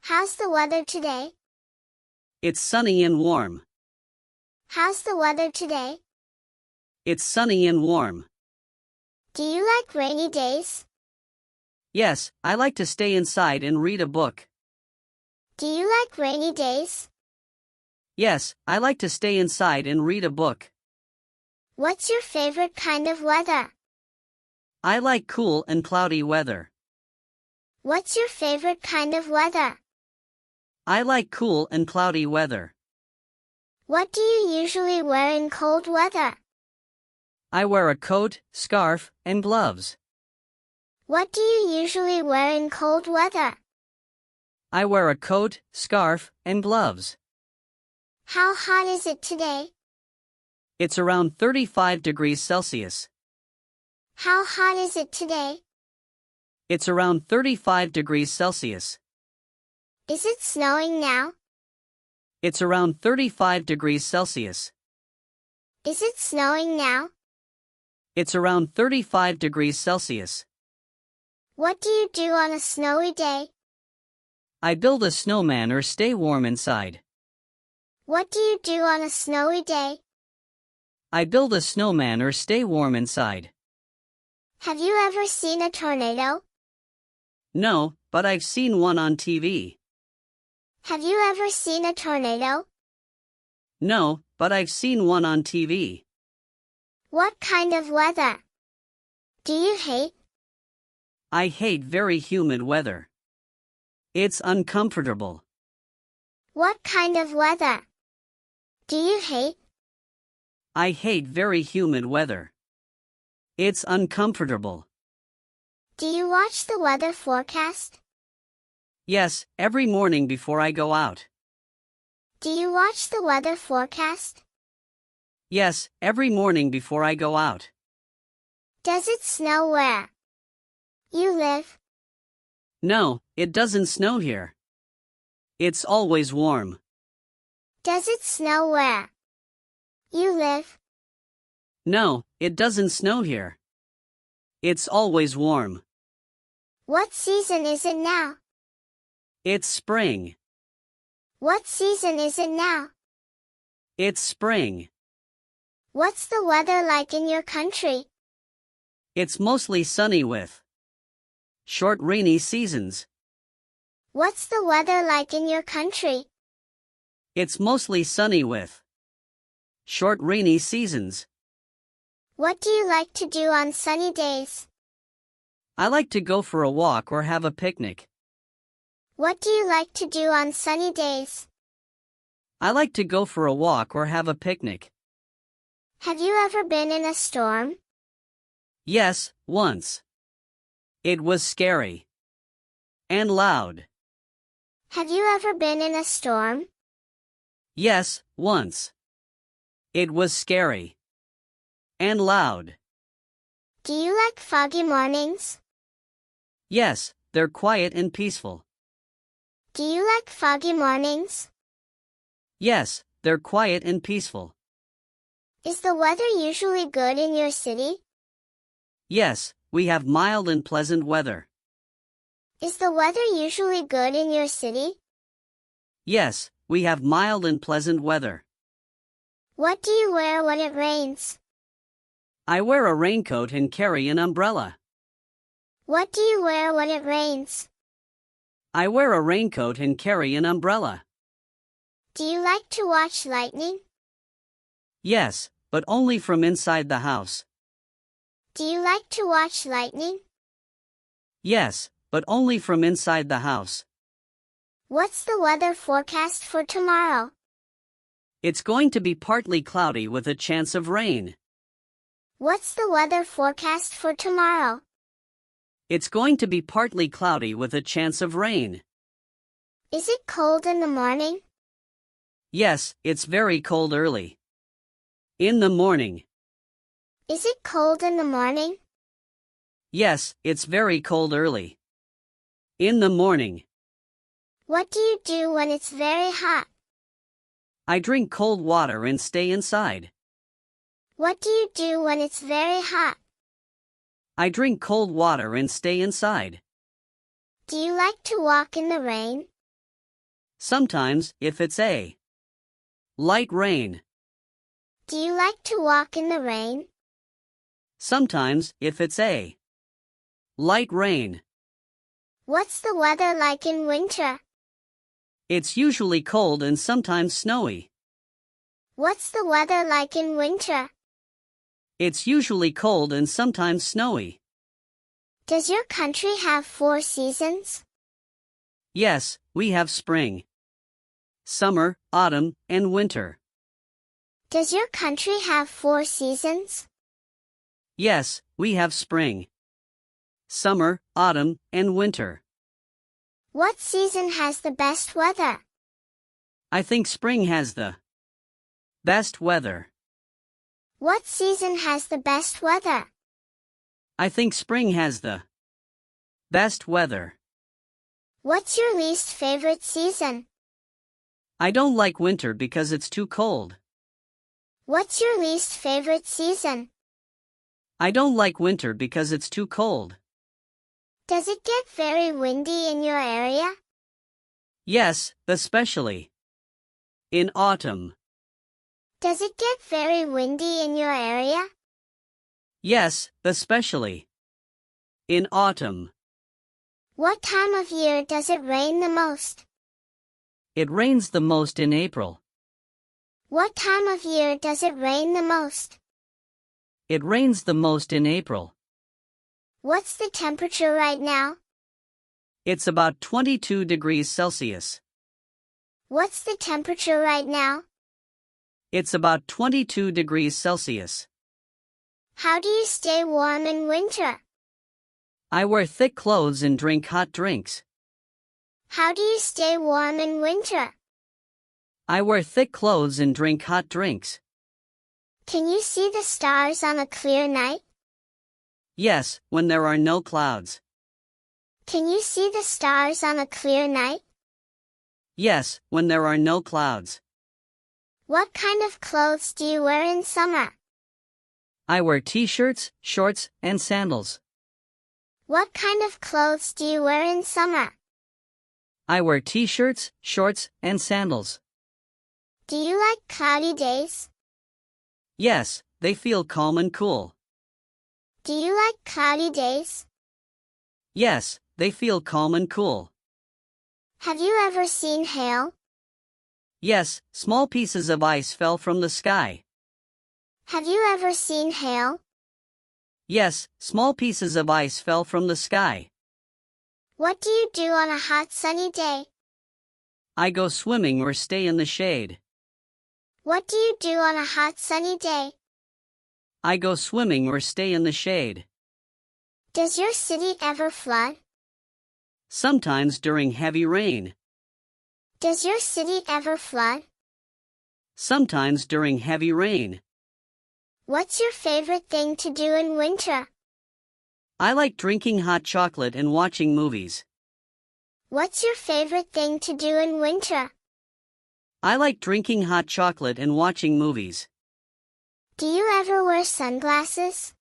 How's the weather today? It's sunny and warm. How's the weather today? It's sunny and warm. Do you like rainy days? Yes, I like to stay inside and read a book. Do you like rainy days? Yes, I like to stay inside and read a book. What's your favorite kind of weather? I like cool and cloudy weather. What's your favorite kind of weather? I like cool and cloudy weather. What do you usually wear in cold weather? I wear a coat, scarf, and gloves. What do you usually wear in cold weather? I wear a coat, scarf, and gloves. How hot is it today? It's around 35 degrees Celsius. How hot is it today? It's around 35 degrees Celsius. Is it snowing now? It's around 35 degrees Celsius. Is it snowing now? It's around 35 degrees Celsius. What do you do on a snowy day? I build a snowman or stay warm inside. What do you do on a snowy day? I build a snowman or stay warm inside. Have you ever seen a tornado? No, but I've seen one on TV. Have you ever seen a tornado? No, but I've seen one on TV. What kind of weather do you hate? I hate very humid weather. It's uncomfortable. What kind of weather do you hate? I hate very humid weather. It's uncomfortable. Do you watch the weather forecast? Yes, every morning before I go out. Do you watch the weather forecast? Yes, every morning before I go out. Does it snow where you live? No, it doesn't snow here. It's always warm. Does it snow where you live? No, it doesn't snow here. It's always warm. What season is it now? It's spring. What season is it now? It's spring. What's the weather like in your country? It's mostly sunny with short rainy seasons. What's the weather like in your country? It's mostly sunny with short rainy seasons. What do you like to do on sunny days? I like to go for a walk or have a picnic. What do you like to do on sunny days? I like to go for a walk or have a picnic. Have you ever been in a storm? Yes, once. It was scary. And loud. Have you ever been in a storm? Yes, once. It was scary. And loud. Do you like foggy mornings? Yes, they're quiet and peaceful. Do you like foggy mornings? Yes, they're quiet and peaceful. Is the weather usually good in your city? Yes, we have mild and pleasant weather. Is the weather usually good in your city? Yes, we have mild and pleasant weather. What do you wear when it rains? I wear a raincoat and carry an umbrella. What do you wear when it rains? I wear a raincoat and carry an umbrella. Do you like to watch lightning? Yes, but only from inside the house. Do you like to watch lightning? Yes, but only from inside the house. What's the weather forecast for tomorrow? It's going to be partly cloudy with a chance of rain. What's the weather forecast for tomorrow? It's going to be partly cloudy with a chance of rain. Is it cold in the morning? Yes, it's very cold early. In the morning. Is it cold in the morning? Yes, it's very cold early. In the morning. What do you do when it's very hot? I drink cold water and stay inside. What do you do when it's very hot? I drink cold water and stay inside. Do you like to walk in the rain? Sometimes, if it's a light rain. Do you like to walk in the rain? Sometimes, if it's a light rain. What's the weather like in winter? It's usually cold and sometimes snowy. What's the weather like in winter? It's usually cold and sometimes snowy. Does your country have 4 seasons? Yes, we have spring, summer, autumn, and winter. Does your country have 4 seasons? Yes, we have spring, summer, autumn, and winter. What season has the best weather? I think spring has the best weather. What season has the best weather? I think spring has the best weather. What's your least favorite season? I don't like winter because it's too cold. What's your least favorite season? I don't like winter because it's too cold. Does it get very windy in your area? Yes, especially in autumn. Does it get very windy in your area? Yes, especially in autumn. What time of year does it rain the most? It rains the most in April. What time of year does it rain the most? It rains the most in April. What's the temperature right now? It's about 22 degrees Celsius. What's the temperature right now? It's about 22 degrees Celsius. How do you stay warm in winter? I wear thick clothes and drink hot drinks. How do you stay warm in winter? I wear thick clothes and drink hot drinks. Can you see the stars on a clear night? Yes, when there are no clouds. Can you see the stars on a clear night? Yes, when there are no clouds. What kind of clothes do you wear in summer? I wear t-shirts, shorts, and sandals. What kind of clothes do you wear in summer? I wear t-shirts, shorts, and sandals. Do you like cloudy days? Yes, they feel calm and cool. Do you like cloudy days? Yes, they feel calm and cool. Have you ever seen hail? Yes, small pieces of ice fell from the sky. Have you ever seen hail? Yes, small pieces of ice fell from the sky. What do you do on a hot sunny day? I go swimming or stay in the shade. What do you do on a hot sunny day? I go swimming or stay in the shade. Does your city ever flood? Sometimes during heavy rain. Does your city ever flood? Sometimes during heavy rain. What's your favorite thing to do in winter? I like drinking hot chocolate and watching movies. What's your favorite thing to do in winter? I like drinking hot chocolate and watching movies. Do you ever wear sunglasses?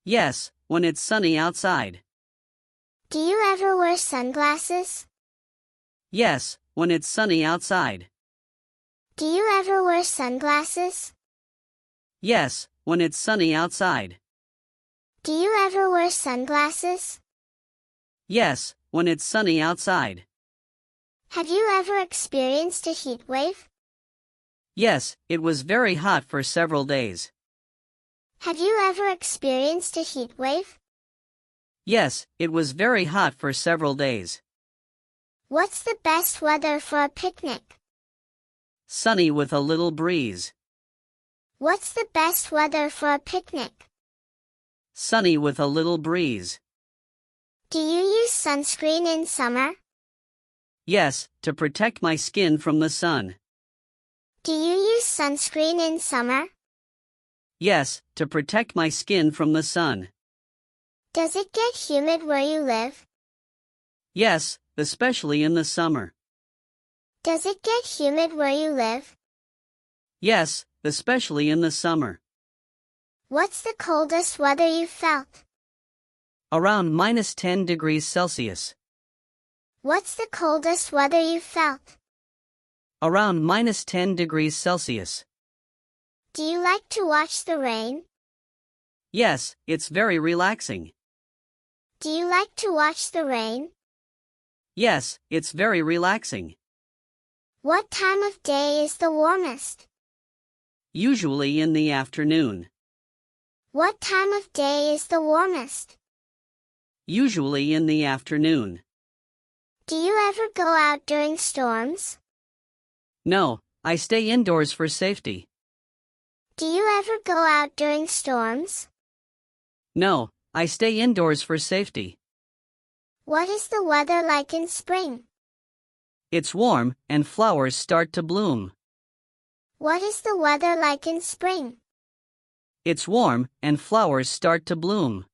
Yes, when it's sunny outside. Do you ever wear sunglasses? Yes, when it's sunny outside. Do you ever wear sunglasses? Yes, when it's sunny outside. Do you ever wear sunglasses? Yes, when it's sunny outside. Have you ever experienced a heat wave? Yes, it was very hot for several days. Have you ever experienced a heat wave? Yes, it was very hot for several days. What's the best weather for a picnic? Sunny with a little breeze. What's the best weather for a picnic? Sunny with a little breeze. Do you use sunscreen in summer? Yes, to protect my skin from the sun. Do you use sunscreen in summer? Yes, to protect my skin from the sun. Does it get humid where you live? Yes, especially in the summer. Does it get humid where you live? Yes, especially in the summer. What's the coldest weather you've felt? Around -10 degrees Celsius. What's the coldest weather you've felt? Around -10 degrees Celsius. Do you like to watch the rain? Yes, it's very relaxing. Do you like to watch the rain? Yes, it's very relaxing. What time of day is the warmest? Usually in the afternoon. What time of day is the warmest? Usually in the afternoon. Do you ever go out during storms? No, I stay indoors for safety. Do you ever go out during storms? No, I stay indoors for safety. What is the weather like in spring? It's warm, and flowers start to bloom. What is the weather like in spring? It's warm, and flowers start to bloom.